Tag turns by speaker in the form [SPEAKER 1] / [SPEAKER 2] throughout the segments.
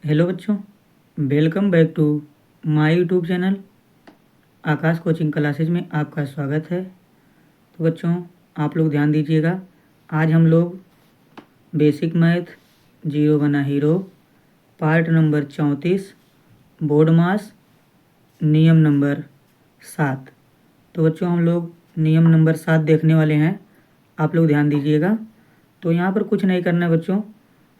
[SPEAKER 1] Hello बच्चों, welcome back to my YouTube channel Aakash coaching classes में आपका स्वागत है। तो बच्चों, आप लोग ध्यान दीजिएगा। आज हम लोग बेसिक मैथ जीरो बना हीरो पार्ट नंबर 34 बोर्ड मास नियम नंबर 7। तो बच्चों, हम लोग नियम नंबर 7 देखने वाले हैं। आप लोग ध्यान दीजिएगा। तो यहाँ पर कुछ नहीं करना है बच्चों।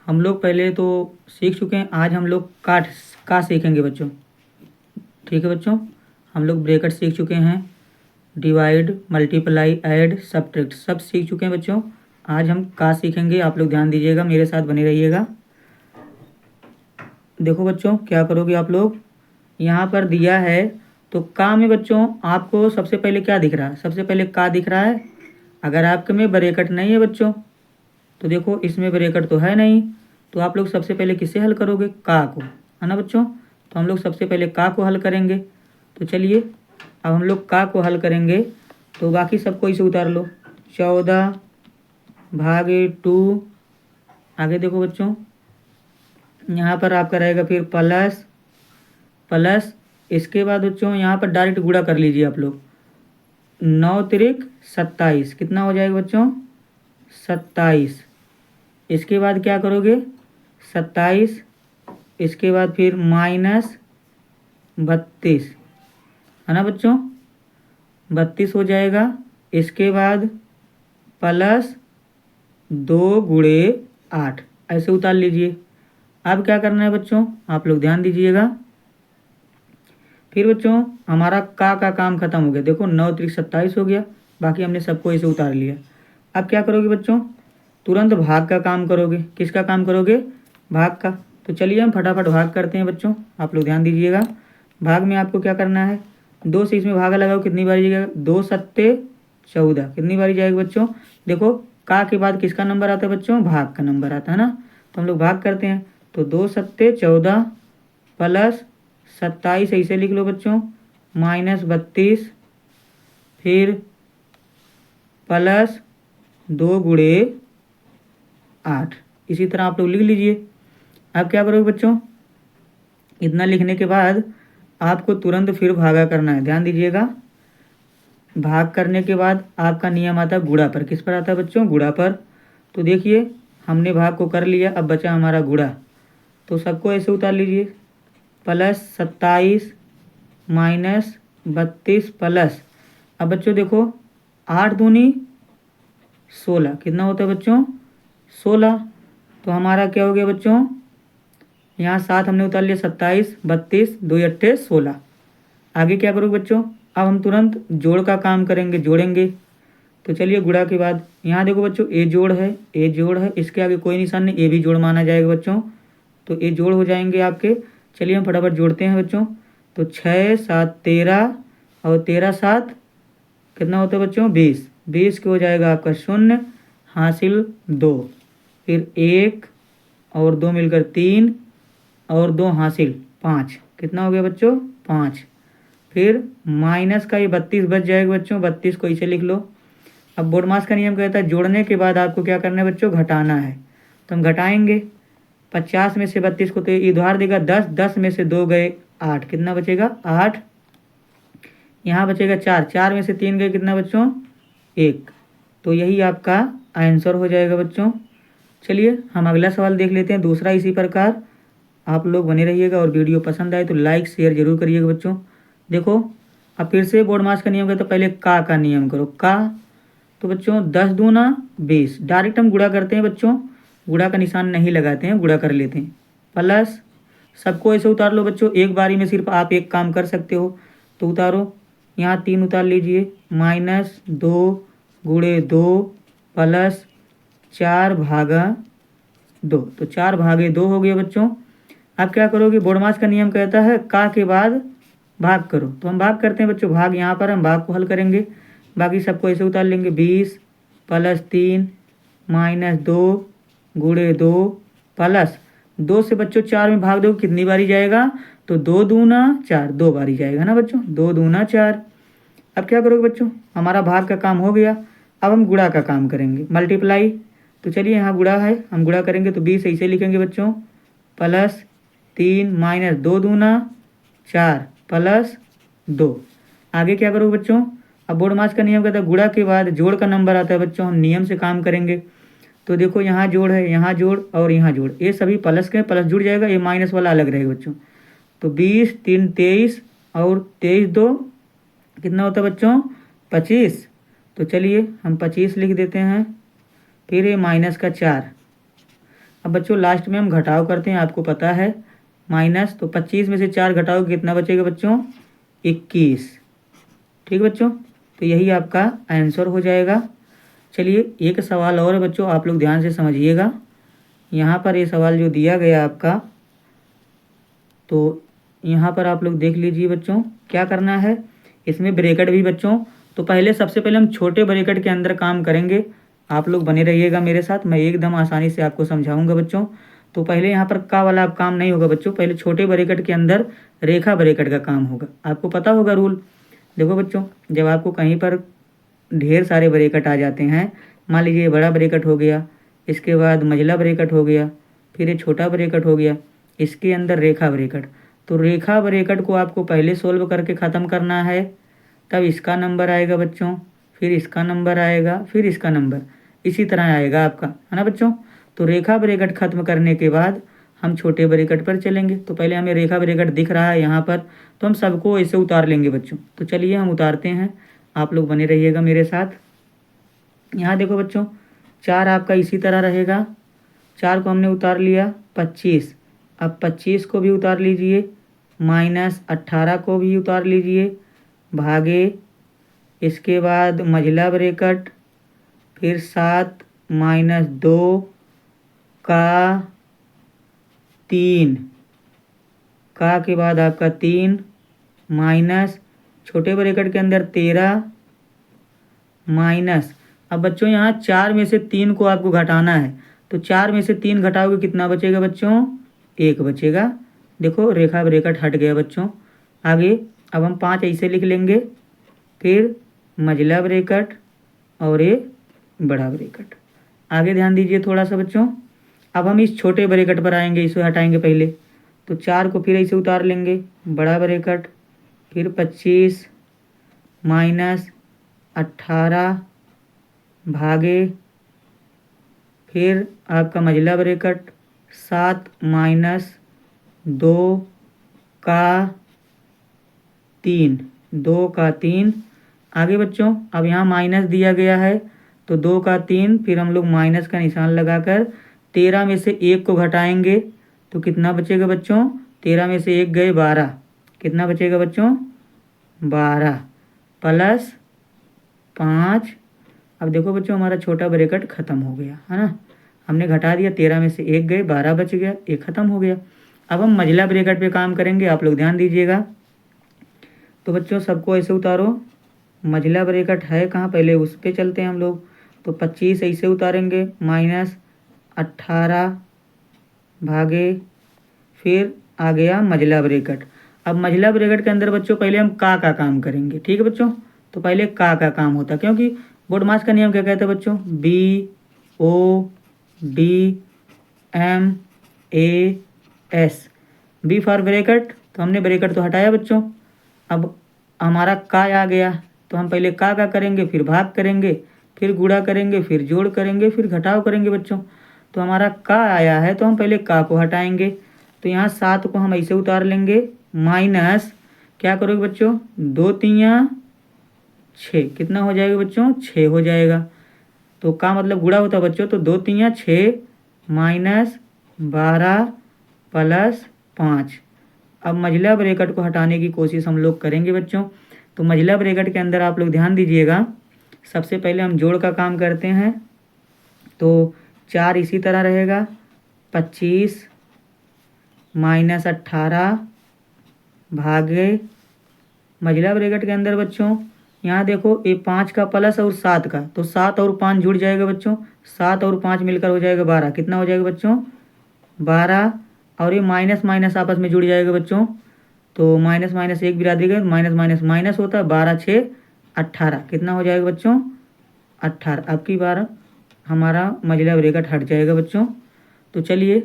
[SPEAKER 1] हम लोग पहले तो सीख चुके हैं। आज हम लोग का सीखेंगे बच्चों। ठीक है बच्चों, हम लोग ब्रैकेट सीख चुके हैं, डिवाइड, मल्टीप्लाई, ऐड, सब्ट्रैक्ट सब सीख चुके हैं बच्चों। आज हम का सीखेंगे। आप लोग ध्यान दीजिएगा, मेरे साथ बने रहिएगा। देखो बच्चों, क्या करोगे आप लोग, यहाँ पर दिया है तो का में बच्चों आपको सबसे पहले क्या दिख रहा है? सबसे पहले का दिख रहा है। अगर आपके में ब्रैकेट नहीं है बच्चों, तो देखो इसमें ब्रैकेट तो है नहीं, तो आप लोग सबसे पहले किससे हल करोगे? का को, है ना बच्चों। तो हम लोग सबसे पहले का को हल करेंगे। तो चलिए, अब हम लोग का को हल करेंगे। तो बाकी सबको इसे उतार लो। 14 भागे 2। आगे देखो बच्चों, यहाँ पर आपका रहेगा फिर प्लस प्लस। इसके बाद बच्चों यहाँ पर डायरेक्ट गुणा कर लीजिए आप लोग। 9 तिरिक 27, कितना हो जाएगा बच्चों? 27। इसके बाद क्या करोगे? 27। इसके बाद फिर -32, है ना बच्चों। 32 हो जाएगा। इसके बाद प्लस 2 × 8, ऐसे उतार लीजिए। अब क्या करना है बच्चों, आप लोग ध्यान दीजिएगा। फिर बच्चों हमारा का काम खत्म हो गया। देखो 9 × 27 हो गया। बाकी हमने सबको इसे उतार लिया। अब क्या करोगे बच्चों? तुरंत भाग का काम करोगे। किसका काम करोगे? भाग का। तो चलिए हम फटाफट भाग करते हैं बच्चों। आप लोग ध्यान दीजिएगा। भाग में आपको क्या करना है? 2 से इसमें भागा लगाओ, कितनी बारी जाएगा? 2 सत्ते 14, कितनी बारी जाएगी बच्चों? देखो का के बाद किसका नंबर आता है बच्चों? भाग का नंबर आता है ना। तो हम लोग भाग करते हैं। तो 2 सत्ते 14 प्लस 27, ऐसे लिख लो बच्चों, -32, फिर प्लस 2 × 8। इसी तरह आप लोग लिख लीजिए। अब क्या करोगे बच्चों? इतना लिखने के बाद आपको तुरंत फिर भागा करना है। ध्यान दीजिएगा। भाग करने के बाद आपका नियम आता है गुणा पर। किस पर आता है बच्चों? गुणा पर। तो देखिए हमने भाग को कर लिया, अब बचा हमारा गुणा। तो सबको ऐसे उतार लीजिए। +27 -32 प्लस, अब बच्चों देखो 8 दूनी 16, कितना होता है बच्चों? 16। तो हमारा क्या हो गया बच्चों? यहाँ 7 हमने उतार लिया। 27 32 2 8 16। आगे क्या करोगे बच्चों? अब हम तुरंत जोड़ का काम करेंगे, जोड़ेंगे। तो चलिए गुणा के बाद यहाँ देखो बच्चों, ए जोड़ है, ए जोड़ है, इसके आगे कोई निशान नहीं, ए भी जोड़ माना जाएगा बच्चों। तो ए जोड़ हो जाएंगे आपके। चलिए हम फटाफट जोड़ते हैं बच्चों। तो 6 7 13 और 13 7 कितना होता है बच्चों? 20। 20 के हो जाएगा आपका 0, हासिल 2, फिर 1 और 2 मिलकर 3 और 2 हासिल 5, कितना हो गया बच्चों? 5। फिर माइनस का ये 32 बच जाएगा बच्चों। 32 को इसे लिख लो। अब बोर्डमास का नियम कहता है जोड़ने के बाद आपको क्या करना है बच्चों? घटाना है। तो हम घटाएंगे। 50 में से 32 को तो ये उधार देगा 10, 10 में से 2 गए 8, कितना बचेगा? 8। यहाँ बचेगा 4, 4 में से 3 गए, कितना बच्चों? 1। तो यही आपका आंसर हो जाएगा बच्चों। चलिए हम अगला सवाल देख लेते हैं, दूसरा इसी प्रकार। आप लोग बने रहिएगा और वीडियो पसंद आए तो लाइक शेयर जरूर करिएगा बच्चों। देखो अब फिर से बोर्डमास का नियम है, तो पहले का नियम करो। का तो बच्चों 10 दूना 20, डायरेक्ट हम गुणा करते हैं बच्चों, गुणा का निशान नहीं लगाते हैं, गुणा कर लेते हैं। प्लस सबको ऐसे उतार लो बच्चों, एक बारी में सिर्फ आप एक काम कर सकते हो। तो उतारो, यहाँ 3 उतार लीजिए। -2 × 2 प्लस 4 भागा 2, तो 4 भागे 2 हो गया बच्चों। अब क्या करोगे? बोर्डमास का नियम कहता है का के बाद भाग करो। तो हम भाग करते हैं बच्चों। भाग यहाँ पर हम भाग को हल करेंगे। बाकी सबको ऐसे उतार लेंगे। 20 प्लस 3 -2 × 2 प्लस 2 से बच्चों 4 में भाग दो, कितनी बारी जाएगा? तो 2 दूना 4, 2 बारी जाएगा ना बच्चों। 2 दूना 4। अब क्या करोगे बच्चों? हमारा भाग का काम हो गया। अब हम गुणा का काम करेंगे, मल्टीप्लाई। तो चलिए यहाँ गुणा है, हम गुणा करेंगे। तो 20 ऐसे लिखेंगे बच्चों, प्लस 3 माइनस 2 दूना 4 प्लस 2। आगे क्या करोगे बच्चों? अब बोर्ड मास का नियम कहता है गुणा के बाद जोड़ का नंबर आता है बच्चों, हम नियम से काम करेंगे। तो देखो यहाँ जोड़ है, यहाँ जोड़ और यहाँ जोड़, ये सभी प्लस के प्लस जुड़ जाएगा, ये माइनस वाला अलग रहेगा बच्चों। तो 20 3 23 और 23 2 कितना होता है बच्चों? 25। तो चलिए हम 25 लिख देते हैं, फिर ये माइनस का 4। अब बच्चों लास्ट में हम घटाव करते हैं, आपको पता है माइनस, तो 25 में से 4 घटाओगे कितना बचेगा बच्चों? 21। ठीक बच्चों, तो यही आपका आंसर हो जाएगा। चलिए एक सवाल और है बच्चों, आप लोग ध्यान से समझिएगा। यहाँ पर ये सवाल जो दिया गया आपका, तो यहाँ पर आप लोग देख लीजिए बच्चों, क्या करना है इसमें ब्रैकेट भी बच्चों। तो पहले सबसे पहले हम छोटे ब्रैकेट के अंदर काम करेंगे, आप लोग बने रहिएगा मेरे साथ, मैं एकदम आसानी से आपको समझाऊंगा बच्चों। तो पहले यहाँ पर का वाला काम नहीं होगा बच्चों, पहले छोटे ब्रैकेट के अंदर रेखा ब्रैकेट का काम होगा। आपको पता होगा रूल। देखो बच्चों, जब आपको कहीं पर ढेर सारे ब्रैकेट आ जाते हैं, मान लीजिए बड़ा ब्रैकेट हो गया, इसके बाद मंझला ब्रैकेट हो गया, फिर ये छोटा ब्रैकेट हो गया, इसके अंदर रेखा ब्रैकेट। तो रेखा ब्रैकेट को आपको पहले सोल्व करके ख़त्म करना है, तब इसका नंबर आएगा बच्चों, फिर इसका नंबर आएगा, फिर इसका नंबर, इसी तरह आएगा आपका, है ना बच्चों। तो रेखा ब्रैकेट खत्म करने के बाद हम छोटे ब्रैकेट पर चलेंगे। तो पहले हमें रेखा ब्रैकेट दिख रहा है यहाँ पर, तो हम सबको ऐसे उतार लेंगे बच्चों। तो चलिए हम उतारते हैं, आप लोग बने रहिएगा मेरे साथ। यहाँ देखो बच्चों, 4 आपका इसी तरह रहेगा, 4 को हमने उतार लिया, 25। अब 25 को भी उतार लीजिए, माइनस 18 को भी उतार लीजिए, भागे, इसके बाद मंझला ब्रैकेट, फिर 7 माइनस 2 का 3, का के बाद आपका 3 माइनस छोटे ब्रैकेट के अंदर 13 माइनस। अब बच्चों यहाँ 4 में से 3 को आपको घटाना है, तो 4 में से 3 घटाओगे कितना बचेगा बच्चों? 1 बचेगा। देखो रेखा ब्रैकेट हट गया बच्चों। आगे अब हम 5 ऐसे लिख लेंगे, फिर मंझला ब्रैकेट और ये बड़ा ब्रैकेट। आगे ध्यान दीजिए थोड़ा सा बच्चों, अब हम इस छोटे ब्रैकेट पर आएंगे, इसे हटाएंगे पहले। तो 4 को फिर ऐसे उतार लेंगे, बड़ा ब्रैकेट, फिर 25 माइनस 18 भागे, फिर आपका मंझला ब्रैकेट 7 माइनस 2 का 3, 2 का 3। आगे बच्चों अब यहाँ माइनस दिया गया है, तो 2 का 3, फिर हम लोग माइनस का निशान लगाकर 13 में से 1 को घटाएंगे, तो कितना बचेगा बच्चों? 13 में से 1 गए 12, कितना बचेगा बच्चों? 12 प्लस 5। अब देखो बच्चों हमारा छोटा ब्रैकेट ख़त्म हो गया, है ना, हमने घटा दिया, 13 में से 1 गए 12 बच गया, 1 ख़त्म हो गया। अब हम मंझला ब्रैकेट पे काम करेंगे, आप लोग ध्यान दीजिएगा। तो बच्चों सबको ऐसे उतारो, मंझला ब्रैकेट है कहाँ, पहले उस पर चलते हैं हम लोग। तो 25 ऐसे उतारेंगे, माइनस 18 भागे, फिर आ गया मंझला ब्रैकेट। अब मंझला ब्रैकेट के अंदर बच्चों पहले हम का काम करेंगे, ठीक है बच्चों। तो पहले का काम होता है, क्योंकि बोर्ड मास का नियम क्या कहता है बच्चों? BODMAS, B for bracket. तो हमने ब्रैकेट तो हटाया बच्चों, अब हमारा का आ गया, तो हम पहले का करेंगे, फिर भाग करेंगे, फिर गुणा करेंगे, फिर जोड़ करेंगे, फिर घटाव करेंगे बच्चों। तो हमारा का आया है, तो हम पहले का को हटाएंगे। तो यहाँ 7 को हम ऐसे उतार लेंगे, माइनस क्या करोगे बच्चों? 2 3 6, कितना हो जाएगा बच्चों? 6 हो जाएगा। तो का मतलब गुणा होता है बच्चों, तो 2 3 6 माइनस 12 प्लस 5। अब मंझला ब्रैकेट को हटाने की कोशिश हम लोग करेंगे बच्चों। तो मंझला ब्रैकेट के अंदर आप लोग ध्यान दीजिएगा, सबसे पहले हम जोड़ का काम करते हैं। तो 4 इसी तरह रहेगा, 25 माइनस 18 भागे, मंझला ब्रैकेट के अंदर बच्चों यहाँ देखो ये 5 का प्लस और 7 का, तो 7 और 5 जुड़ जाएगा बच्चों, 7 और 5 मिलकर हो जाएगा 12, कितना हो जाएगा बच्चों? 12। और ये माइनस माइनस आपस में जुड़ जाएगा बच्चों, तो माइनस माइनस एक बिरादरी का माइनस माइनस माइनस होता है, 12 6 18, कितना हो जाएगा बच्चों? 18। अब की बार हमारा मंझला ब्रैकेट हट जाएगा बच्चों। तो चलिए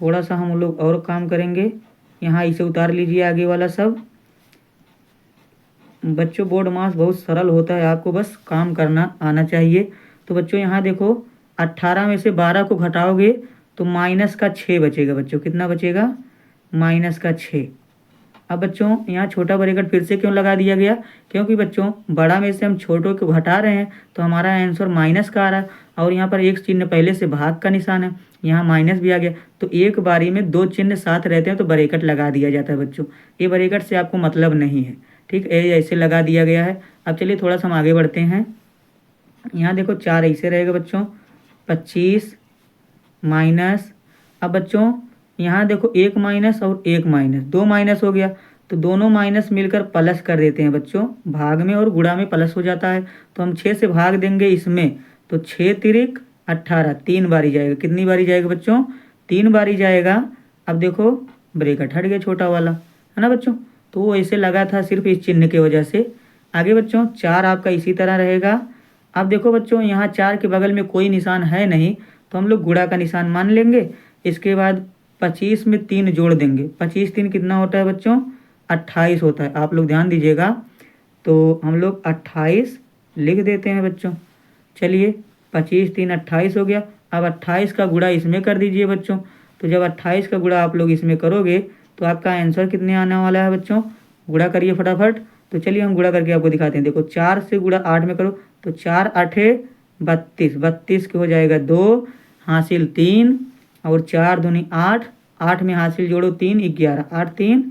[SPEAKER 1] थोड़ा सा हम लोग और काम करेंगे। यहाँ इसे उतार लीजिए आगे वाला सब। बच्चों बोर्ड मास बहुत सरल होता है, आपको बस काम करना आना चाहिए। तो बच्चों यहाँ देखो 18 में से 12 को घटाओगे तो माइनस का 6 बचेगा बच्चों। कितना बचेगा? माइनस का 6। अब बच्चों यहाँ छोटा ब्रैकेट फिर से क्यों लगा दिया गया? क्योंकि बच्चों बड़ा में से हम छोटों को घटा रहे हैं तो हमारा आंसर माइनस का आ रहा है, और यहाँ पर एक चिन्ह पहले से भाग का निशान है, यहाँ माइनस भी आ गया। तो एक बारी में दो चिन्ह साथ रहते हैं तो ब्रैकेट लगा दिया जाता है बच्चों। ये ब्रैकेट से आपको मतलब नहीं है, ठीक है, ऐसे लगा दिया गया है। अब चलिए थोड़ा सा हम आगे बढ़ते हैं। यहाँ देखो 4 ऐसे रहेगा बच्चों, 25 माइनस। अब बच्चों यहाँ देखो एक माइनस और एक माइनस, दो माइनस हो गया, तो दोनों माइनस मिलकर प्लस कर देते हैं बच्चों। भाग में और गुणा में प्लस हो जाता है, तो हम 6 से भाग देंगे इसमें, तो 6 तिरिक 18, 3 बारी जाएगा। कितनी बारी जाएगा बच्चों? 3 बारी जाएगा। अब देखो ब्रैकेट हट गया छोटा वाला, है ना बच्चों। तो वो ऐसे लगा था सिर्फ इस चिन्ह की वजह से। आगे बच्चों 4 आपका इसी तरह रहेगा। अब देखो बच्चों यहाँ 4 के बगल में कोई निशान है नहीं, तो हम लोग गुणा का निशान मान लेंगे। इसके बाद 25 में 3 जोड़ देंगे। 25 3 कितना होता है बच्चों? 28 होता है। आप लोग ध्यान दीजिएगा, तो हम लोग 28 लिख देते हैं बच्चों। चलिए 25 3 28 हो गया। अब 28 का गुणा इसमें कर दीजिए बच्चों। तो जब 28 का गुणा आप लोग इसमें करोगे तो आपका आंसर कितने आने वाला है बच्चों? गुणा करिए फटाफट। तो चलिए हम गुणा करके आपको दिखाते हैं। देखो 4 से गुणा 8 में करो तो 4 8 32, 32 के हो जाएगा 2, हासिल 3, और 4 दूनी 8, 8 में हासिल जोड़ो 3, 11, 8 3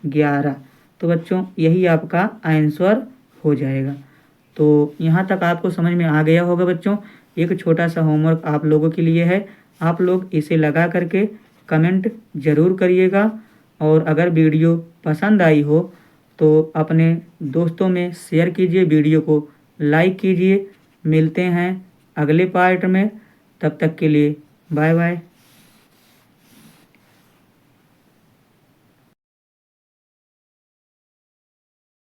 [SPEAKER 1] 11। तो बच्चों यही आपका आंसर हो जाएगा। तो यहाँ तक आपको समझ में आ गया होगा बच्चों। एक छोटा सा होमवर्क आप लोगों के लिए है, आप लोग इसे लगा करके कमेंट ज़रूर करिएगा। और अगर वीडियो पसंद आई हो तो अपने दोस्तों में शेयर कीजिए, वीडियो को लाइक कीजिए। मिलते हैं अगले पार्ट में, तब तक के लिए बाय बाय।